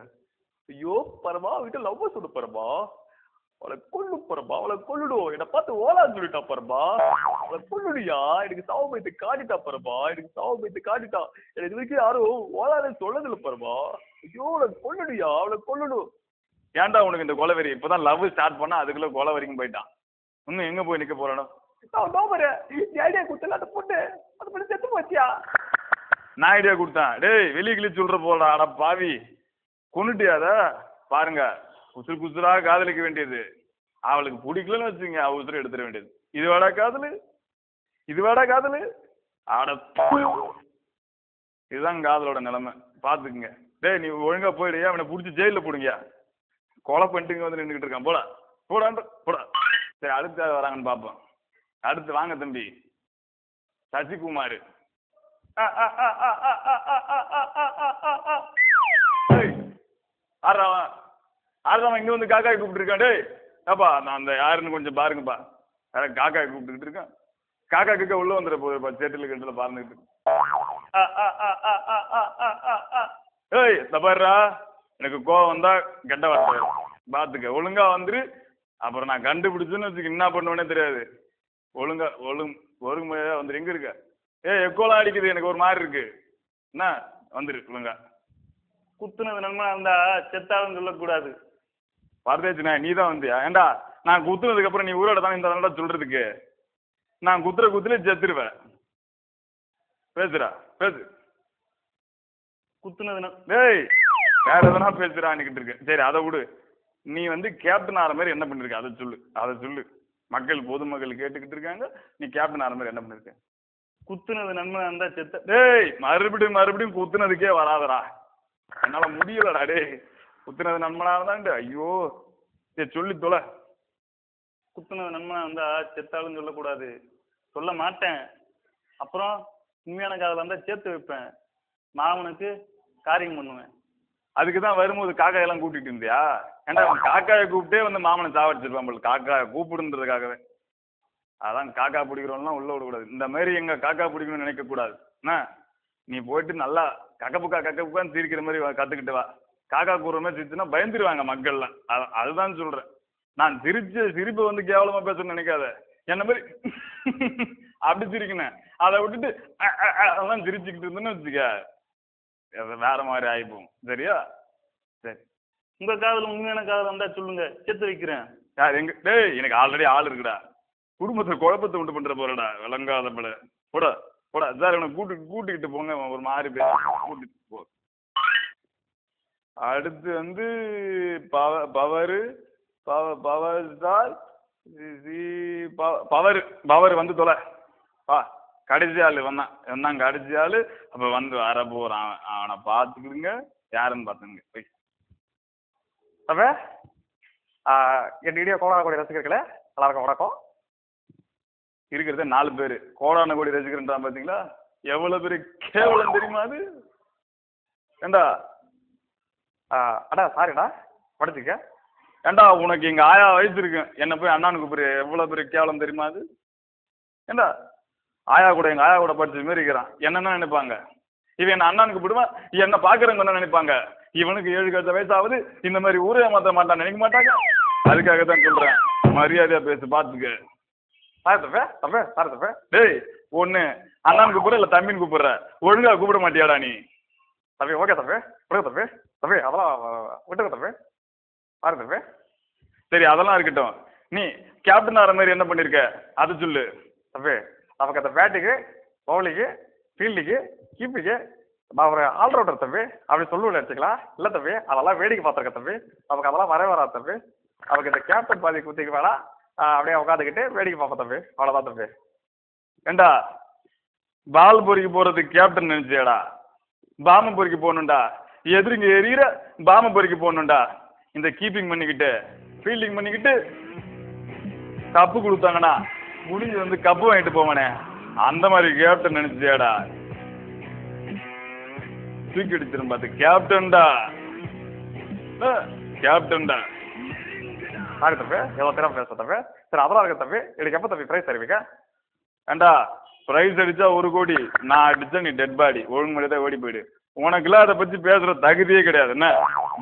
ஐயோ பரமா வீட்டு லவ் சொல்ல பரமா அவளை கொள்ளு பரமா அவளை கொள்ளுடும் என்னை பார்த்து ஓலான்னு சொல்லிட்டா பரமா அவளை கொள்ளுடியா எனக்கு சாவு பைத்து காட்டிட்டா பரமா எனக்கு சாவு பைத்து காட்டிட்டா எனக்கு இது வரைக்கும் யாரும் ஓலான்னு சொல்லதில்ல பரமா ஐயோ அவளை கொள்ளுடியா அவளை கொள்ளுடும் ஏன்டா உனக்கு இந்த கொலவெறி இப்பதான் லவ் ஸ்டார்ட் பண்ணா அதுக்குள்ள கொலை வரைக்கும் போயிட்டான் இன்னும் எங்க போய் நிக்க போறானோ ஐடியா கொடுத்தல அந்த பொண்ணு அது பண்ணி செத்து போச்சியா நான் ஐடியா கொடுத்தேன் டேய் வெளியே கிளி சொல்ற போடா அட பாவி கொண்டுட்டியாத பாருங்க உசுறு குசுரா காதலிக்க வேண்டியது அவளுக்கு பிடிக்கலன்னு வச்சுங்க அவ உசுறு எடுத்துட வேண்டியது இது வேடா காதலு ஆட இதுதான் காதலோட நிலைமை பாத்துக்குங்க டேய் நீ ஒழுங்கா போயிடுயா அவனை பிடிச்சி ஜெயில போடுங்க கொலை பண்ணிட்டு வந்து நின்றுகிட்டு இருக்கான் போடா சரி அடுத்து யார் வராங்கன்னு பாப்போம் அடுத்து வாங்க தம்பி சசிகுமார் ஆறாவன் இங்க வந்து காக்காய் கூப்பிட்டு இருக்கான் டேய் ஏப்பா நான் அந்த யாருன்னு கொஞ்சம் பாருங்கப்பா காக்காய் கூப்பிட்டுக்கிட்டு இருக்கேன் காக்கா கிக்க உள்ள வந்துட போகுதுப்பா சேட்டில் கட்டில பாருந்துக்கிட்டு ஏய் தப்பாடுறா எனக்கு கோவம் வந்தா கெட்ட வார்த்தை பாத்துக்க ஒழுங்கா வந்துரு அப்புறம் நான் கண்டுபிடிச்சுன்னு வச்சுக்க என்ன பண்ணுவேனே தெரியாது ஒழுங்குமையா வந்துரு எங்க இருக்க எக்கோலாம் அடிக்குது எனக்கு ஒரு மாதிரி இருக்கு என்ன வந்துரு ஒழுங்கா குத்துனது நன்மை இருந்தா செத்தாலும் சொல்லக்கூடாது பரதேச்சுனா நீ தான் வந்தியா ஏண்டா நான் குத்துனதுக்கு அப்புறம் நீ ஊரோட தான் இந்த தானடா சொல்றதுக்கு நான் குத்துலே செத்துருவேன் பேசு குத்துனது டேய் வேற எதனா பேசுறான்னுக்கிட்டு இருக்கு சரி அதை விடு நீ வந்து கேப்டன் ஆகிற மாதிரி என்ன பண்ணிருக்க அதை சொல்லு மக்கள் பொதுமக்கள் கேட்டுக்கிட்டு இருக்காங்க நீ கேப்டன் ஆகிற மாதிரி என்ன பண்ணிருக்க குத்துனது நன்மை இருந்தா செத்த டேய் மறுபடியும் குத்துனதுக்கே வராதடா என்னால முடியலடா டேய் குத்துனது நன்மனா இருந்தாண்டு ஐயோ சொல்லி தொலை குத்துனது நன்மனா இருந்தா செத்தாலும் சொல்லக்கூடாது சொல்ல மாட்டேன் அப்புறம் உண்மையான காதல இருந்தா சேர்த்து வைப்பேன் மாமனுக்கு காரியம் பண்ணுவேன் அதுக்குதான் வரும்போது காக்காயெல்லாம் கூட்டிட்டு இருந்தியா ஏன்டா காக்காயை கூப்பிட்டே வந்து மாமனை சாவடிச்சிருப்பான் போல காக்காயை கூப்பிடுன்றதுக்காகவே அதான் காக்கா பிடிக்கிறவங்களாம் உள்ள விடக்கூடாது இந்த மாதிரி எங்க காக்கா பிடிக்கணும்னு நினைக்க கூடாது என்ன நீ போயிட்டு நல்லா கக்கப்புக்கான்னு சிரிக்கிற மாதிரி கத்துக்கிட்டு வா காக்கா கூறுற மாதிரி சிரிச்சுன்னா பயந்துருவாங்க மக்கள்லாம் அதுதான் சொல்றேன் நான் சிரிப்பை வந்து கேவலமா பேசணும்னு நினைக்காத என்ன மாதிரி அப்படி சிரிக்கணும் அதை விட்டுட்டு அதெல்லாம் சிரிச்சுக்கிட்டு இருந்தேன்னு வச்சுக்க வேற மாதிரி ஆயிப்போம் சரியா சரி உங்க காதல உண்மையான காதல் வந்தா சொல்லுங்க சேர்த்து வைக்கிறேன் யார் எங்க டேய் எனக்கு ஆல்ரெடி ஆள் இருக்குடா குடும்பத்துல குழப்பத்தை உண்டு பண்ற போறடா விளங்காத போல போடா சார் இவனை கூட்டிக்கிட்டு போங்க ஒரு மாதிரி பேர் கூட்டிட்டு போ அடுத்து வந்து பவர் வந்து தொலை கடைசி ஆளு வந்தான் கடைசி ஆளு அப்ப வந்து வர போறான் அவனை பாத்துக்கிடுங்க யாருன்னு பாத்துங்க போய் அப்ப என் வீடியோ கோடான ரசிகர்களே எல்லாருக்கும் வணக்கம் இருக்கிறத 4 பேரு கோடான கோடி ரசிகர்ன்றான் பாத்தீங்களா எவ்வளவு பேரு கேவலம் தெரியுமா அது ஏண்டா அடா சாரிடா படிச்சுக்க ஏண்டா உனக்கு எங்க ஆயா வயசு இருக்கு என்ன போய் அண்ணான்னு கூப்பிடு எவ்வளவு பேரு கேவலம் தெரியுமா அது ஏண்டா எங்க ஆயா கூட படிச்சது மாதிரி இருக்கிறான் என்னென்ன நினைப்பாங்க இவன் என்ன அண்ணானுக்கு போடுவான் என்ன பாக்குறவங்க என்ன நினைப்பாங்க இவனுக்கு 7 வயசாவது இந்த மாதிரி ஊரே மாத்த மாட்டான் நினைக்க மாட்டாங்க அதுக்காகத்தான் சொல்றேன் மரியாதையா பேசு பாத்துக்க டேய் ஒண்ணு அண்ணான்னு கூப்பிடுற இல்ல தம்பின்னு கூப்பிடுற ஒழுங்கா கூப்பிட மாட்டியாடா நீ தம்பி ஓகே தம்பி அதெல்லாம் விட்டுக்க தம்பி பாரு தம்பி சரி அதெல்லாம் இருக்கட்டும் நீ கேப்டன் ஆகிற மாதிரி என்ன பண்ணிருக்க அது சொல்லு தம்பி நமக்கு அந்த பேட்டுக்கு பவுலிங்கு ஃபீல்டிங்கு கீப்பிங்கு நான் ஒரு ஆல்ரவுண்டர் தம்பி அப்படி சொல்லுவேன் வச்சுக்கலாம் இல்லை தம்பி அதெல்லாம் வேடிக்கை பார்த்துருக்கேன் தம்பி நமக்கு அதெல்லாம் வராது தம்பி நமக்கு இந்த கேப்டன் பாதி குத்திக்கு வேணாம் அப்படியே உட்காந்துக்கிட்டு வேடிக்கை பார்ப்போம் தம்பி அவ்வளோதான் தம்பி ஏண்டா பால் பொறிக்க போறதுக்கு கேப்டன் நினைச்சியாடா பாம்பு பொறிக்க போகணும்டா எதிரிங்க எறிகிற பாம்பு பொறிக்க போகணும்டா இந்த கீப்பிங் பண்ணிக்கிட்டு ஃபீல்டிங் பண்ணிக்கிட்டு கப்பு கொடுத்தாங்கன்னா முடிஞ்சு வந்து கப்பு வாங்கிட்டு போவானே அந்த மாதிரி கேப்டன் நினைச்சியாடா? தூக்கி அடிச்சிரும் பார்த்து கேப்டன்டா, கேப்டன்டா. சாரி தம்பி, எவ்வளோ திறமை பேச தம்பி. சரி அதெல்லாம் இருக்க தம்பி. எனக்கு எப்போ தம்பி ப்ரைஸ் அறிவிக்க? ஏண்டா பிரைஸ் அடிச்சா 1 கோடி, நான் அடிச்சா நீ டெட் பாடி, ஒழுங்கு மரியாதை ஓடி போயிடு. உனக்குலாம் அதை பத்தி பேசுற தகுதியே கிடையாது. என்ன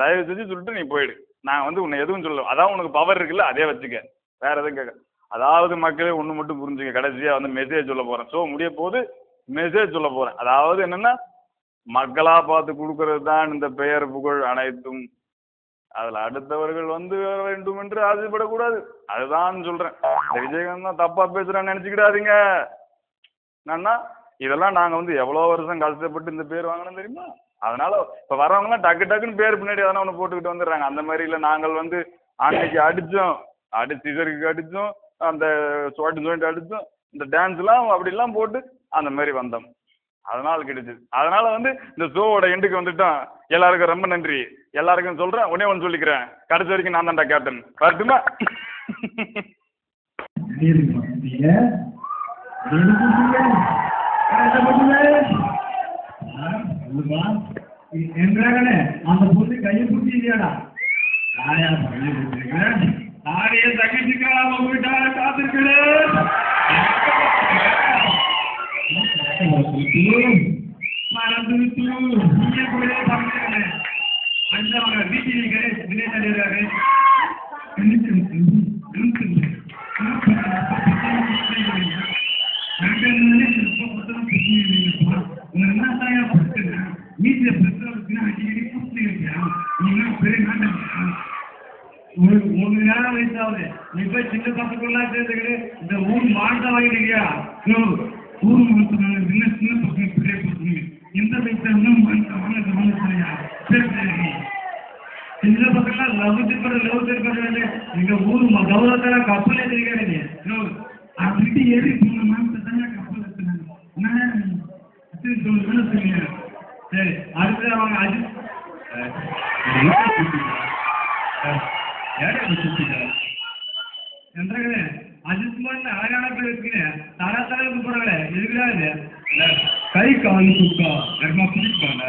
தயவு செஞ்சு சொல்லிட்டு நீ போயிடு. நான் வந்து உன்னை எதுவும் சொல்ல, அதான் உனக்கு பவர் இருக்குல்ல, அதே வச்சுக்க, வேற எதுவும் கேட்க. அதாவது மக்களே ஒன்று மட்டும் புரிஞ்சுங்க, கடைசியா வந்து மெசேஜ் சொல்ல போறேன். ஸோ முடிய போது மெசேஜ் சொல்ல போறேன். அதாவது என்னன்னா, மக்களா பார்த்து கொடுக்கறது தான் இந்த பெயர் புகழ் அனைத்தும். அதுல அடுத்தவர்கள் வந்து வேண்டும் என்று ஆசைப்படக்கூடாது. அதுதான் சொல்றேன். இந்த விஜயகாந்த் தான் தப்பா பேசுறான்னு நினைச்சுக்கிடாதீங்க. என்னன்னா இதெல்லாம் நாங்க வந்து எவ்வளவு வருஷம் கஷ்டப்பட்டு இந்த பேர் வாங்கணும் தெரியுமா? அதனால இப்ப வரவங்க எல்லாம் டக்கு டக்குன்னு பேர் பின்னாடி எதனா ஒண்ணு போட்டுக்கிட்டு வந்துடுறாங்க. அந்த மாதிரி இல்ல, நாங்கள் வந்து அன்னைக்கு அடிச்சோம், சிசருக்கு அடிச்சோம், அந்த சுவாட்டு அடிச்சோம், இந்த டான்ஸ் எல்லாம் அப்படி எல்லாம் போட்டு அந்த மாதிரி வந்தோம். அதனால கிடைச்சது. அதனால வந்து இந்த ஷோவோட எண்டுக்கு வந்துட்டோம். எல்லாருக்கும் ரொம்ப நன்றி. எல்லாருக்கும் சொல்றேன், ஒன்னே ஒன்று சொல்லிக்கிறேன், கடைசி வரைக்கும் நான் தான்டா கேப்டன். வரட்டுமா? என்றாங்களே அந்த பொண்ணு கையை பிடிச்சி இல்லையாடா? ஆடைய தங்கச்சிக்காக போயிட்டாங்க, காத்திருக்கிறேன். மறந்து விட்டு நீங்க கூட சமைக்கிறேன். அஞ்சவங்க வீட்டில் விளையாடுறாரு. வீட்டுல பெற்றோருக்கு அடிக்கடி கூப்பிட்டு இருக்கியா? நீங்க பெரிய நாட்டம் மூணு நேரம் வயசாவது நீ போய் சின்ன பசங்கள்லாம் சேர்ந்துக்கிட்டு இந்த ஊர் மாட்டை வாங்கிட்டீங்க. ஊர் மாசம் சின்ன சின்ன பசங்க பெரிய பசங்க இந்த வயசுல மாட்டை வாங்க சொல்லியா? சரி சின்ன பசங்களாம் லவ் திருப்பது எங்க ஊர் கௌரவத்தால கப்பல் ஏற்றிருக்காரு. அப்படி ஏறி போன மாசத்தை தானே கப்பல் ஏற்றினாங்க. சொல்லுங்க. சரி அடுத்து அவங்க அஜித்குமார் அழகான பேர் வச்சுக்கிறேன். தராத்தரா கூப்பிடுறாங்களே, எதுக்குடா இது? கை காலு தூக்கா யாருமா பிடிப்பாங்க?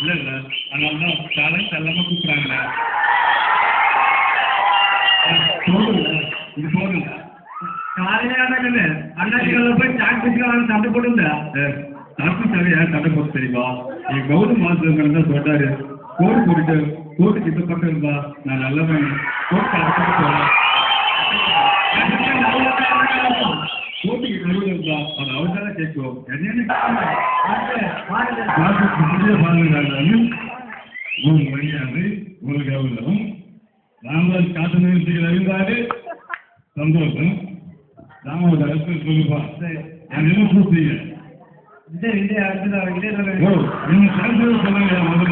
இல்ல இல்ல, அதனாலதான் தலை செல்லமா கூப்பிடுறாங்களே. போதுங்க, இது போதுங்க. காலையில அண்ணாச்சிகளை போய் சாப்பிட்டு சண்டை போடுங்க. சாப்பிட்டு யார் சண்டை போட்டு தெரியுமா? என் கௌதம் மாசம் தான் சொல்றாரு, கோடு போட்டுட்டு கோட்டுக்கு இந்த பக்கம் இருந்தா நான் நல்லவன், கோட்டு அடுத்து போறேன். கோட்டுக்கு நடுவில் இருந்தா அது அவர்தான் கேட்கும். ஒரு மரியாதை, ஒரு கௌரவம். ராமராஜ் காட்டு இருந்தாரு, சந்தோஷம். ராமராஜ் சொல்லுவா என்ன கூப்பிட்டீங்க? சொல்லுங்க முதல்ல என்ன பேச சொல்லுங்க.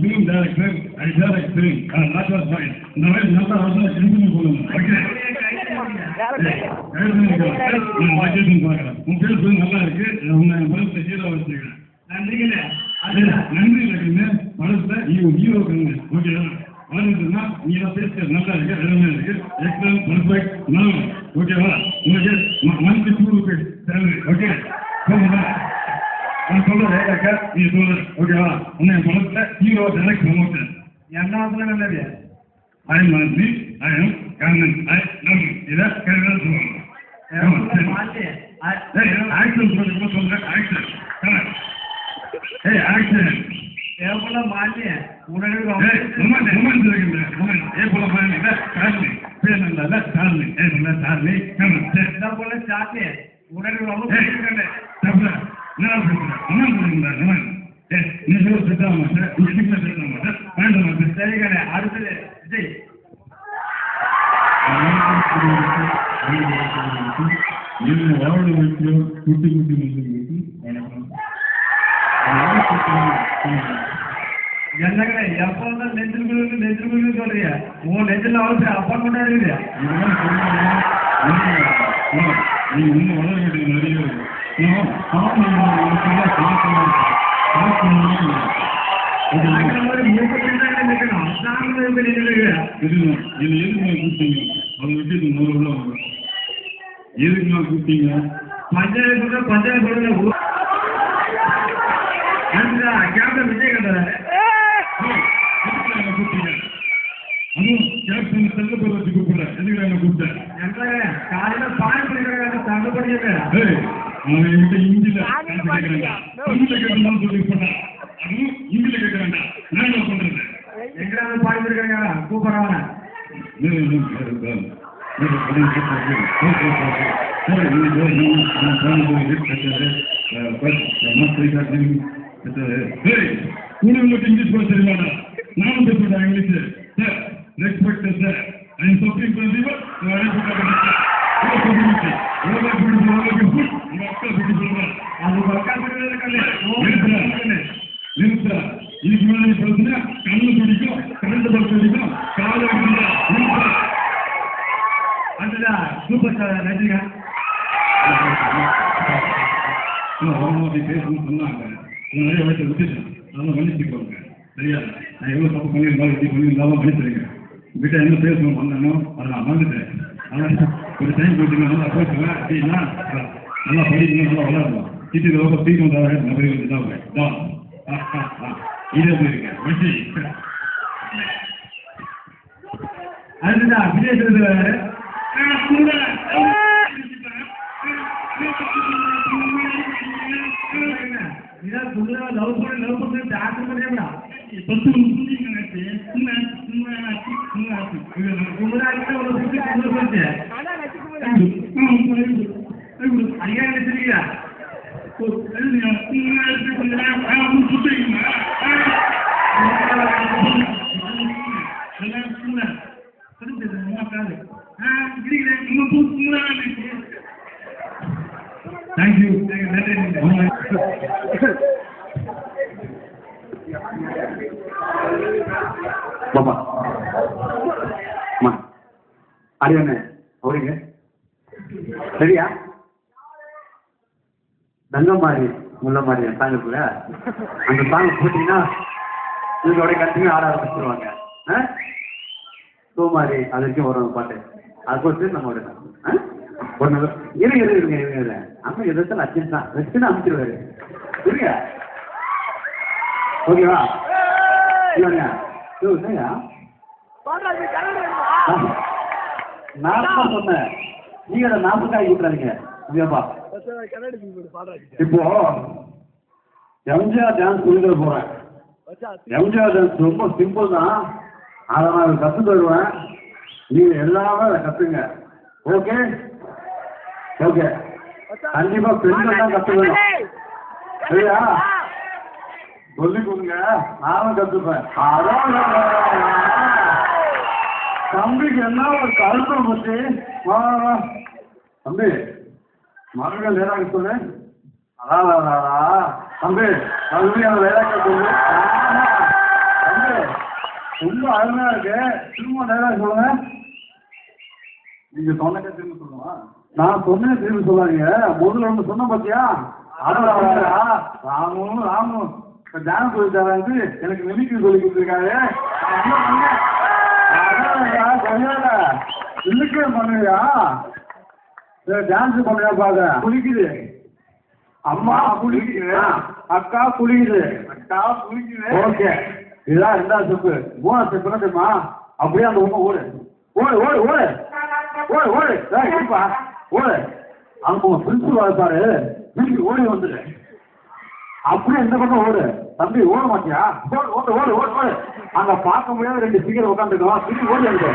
film director, I direct film. That was fine. இந்த மாதிரி நல்ல அவசரம் திரும்பி சொல்லுங்க. உன் பேர் நல்லா இருக்கு, உன்னை படத்தை ஹீரோ வச்சுக்கிறேன். நன்றிங்களே. நன்றி இல்லைங்க, படத்தை ஹீரோ கண்ணு. ஓகேவா? வாழ்ந்துட்டுனா நீ பேச நல்லா இருக்கு, அருமையா இருக்கு, எக்ஸலன்ட், பர்ஃபெக்ட், நல்லா. ஓகேவா? உங்களுக்கு மந்த்லி 2 rupees சேலரி. ஓகே சொல்லுங்க. நான் சொல்றேன் நீ சொல்லு. ஓகேவா? உன்னை படத்துல ஹீரோ டைரக்ட் ப்ரமோஷன் என்ன நல்லது. ஐ மந்த்லி, ஐ எம் கண்ணன், ஐ நம் இதை கேட்க சொல்லுவாங்க. ஆக்ஷன் சொல்றேன். ஆக்ஷன் ஆக்ஷன் எவ்வளோ மாட்டி உடனே சரிங்க. அடுத்தது விஜய். எவ்வளவு விஷயம் குட்டி குட்டி வணக்கம். என்னங்க எப்போ தான் நெஞ்சில் சொல்றீங்க? உன் நெஞ்சில் அவசியம் அப்பா கொண்டாடுறீங்க. நீ இன்னும் வளர வேண்டியது நிறைய இருக்கு. மாதிரி மூப்பத்தான் நிற்கணும் நாங்களும் எப்படி நின்றுங்க என்ன எதுக்கு கூப்பிட்டீங்க அதை விட்டு இது முதல்ல வாங்க எதுக்கு நான் கூப்பிட்டீங்க பஞ்சாயத்து கேப்டன் விஜயகாந்த் கூப்பிட்டீங்க அதுவும் கேப்டன் செல்லப்பட வச்சு கூப்பிடுறேன் எதுக்கு நான் கூப்பிட்டேன் காலையில பாய் பண்ணிக்கிறாங்க தங்கப்படுங்க அவன் என்கிட்ட இந்தியில கேட்கிறாங்க தமிழ்ல கேட்கணும்னு சொல்லி போட்டேன் அதுவும் இந்தியில கேட்கிறாங்க நான் என்ன பண்றது எங்கடாவது பாய் பண்ணிக்கிறாங்க கூப்பிடுறாங்க இங்கிலீஷ் பேச தெரியுமாடா நானும் பேசுறேன் English sir respect sir I am supplying for the இதுக்கு மேலே பேசுனா கண்ணு பிடிக்கும் கரண்ட் பல்ப் அடிக்கும் காலை அதுதான் சூப்பர் ஸ்டார் ரஜினிகாந்த் பேசணும்னு சொன்னாங்க நிறைய வயசை விட்டுட்டேன் அதெல்லாம் மன்னிச்சுக்கோங்க சரியா நான் எவ்வளோ தப்பு பண்ணியிருந்தாலும் எப்படி பண்ணியிருந்தாலும் மன்னிச்சிருங்க வீட்டை என்ன பேசணும் வந்தானோ அதை நான் மறந்துட்டேன் ஆனால் ஒரு டைம் போட்டுங்க நல்லா பேசுவேன் அப்படின்னா நல்லா படிக்கணும் நல்லா வளரணும் இது ரொம்ப சீக்கிரம் தான் நிறைய இதாகும் இதே போயிருக்கேன் வச்சு அதுதான் விஜய் லவ் பண்ணி டாக்டர் பண்ணியா ஐயா நினைச்சிருக்கியா தேங்க்யூ பாப்பா அம்மா அடியானே அவருங்க சரியா தங்கமாரி முல்ல மாதிரி சாங் இருக்குல்ல அந்த சாங் போட்டீங்கன்னா இதோட கண்டினியூ ஆட ஆரம்பிச்சிருவாங்க சோமாரி அது வரைக்கும் வரும் பாட்டு அது போட்டு நம்ம ஒன்று இருங்க அம்மா எதிர்த்தாலும் அச்சன் தான் வச்சுன்னு அனுப்பிச்சிருவாரு இருங்க ஓகேவா இல்லைங்க இல்லையா நான் தான் சொன்னேன் நீங்க அதை நாற்பதாக்கி விட்டுறாதீங்க இல்லையாப்பா இப்போ எம்ஜிஆர் டான்ஸ் சொல்லி போறேன் எம்ஜிஆர் டான்ஸ் ரொம்ப சிம்பிள் தான் அதை நான் கற்று தருவேன் நீங்க எல்லாமே அதை கத்துங்க ஓகே ஓகே கண்டிப்பா பெண்கள் தான் கத்துக்கணும் சரியா சொல்லி கொடுங்க நானும் கத்துப்பேன் தம்பிக்கு என்ன ஒரு கருத்தம் பற்றி தம்பி மறுபடியும் வேறாக சொல்லு அதான் தம்பி மறுபடியும் வேறாக சொல்லு தம்பி ரொம்ப அருமையா இருக்கு திரும்ப நேராக சொல்லுங்க நீங்க சொன்னதே திரும்ப சொல்லுவா நான் சொன்னேன் திரும்ப சொல்லாதீங்க முதல்ல ஒன்று சொன்ன பார்த்தியா ராமும் ராமும் இப்போ டான்ஸ் சொல்லி தராது எனக்கு மிமிக்ரி சொல்லி கொடுத்துருக்காரு மிமிக்ரி பண்ணுவியா டான்ஸ் பண்ணுவியா பாக்க குளிக்குது அம்மா குளிக்குது அக்கா குளிக்குது அக்கா குளிக்குது ஓகே இதுதான் ரெண்டாவது ஸ்டெப்பு மூணாவது ஸ்டெப் என்ன தெரியுமா அப்படியே அந்த உண்மை ஓடு ஓடு ஓடு ஓடு ஓடு ஓடு இருப்பா ஓடு அங்க உங்க பிரின்சிபல் பாரு வீட்டுக்கு ஓடி வந்துடு அப்படியே இந்த பக்கம் ஓடு தம்பி ஓட மாட்டியா ஓடு ஓடு ஓடு ஓடு ஓடு அங்க பார்க்க முடியாத ரெண்டு சீக்கிரம் உட்காந்துருக்கோம் திரும்பி ஓடி வந்து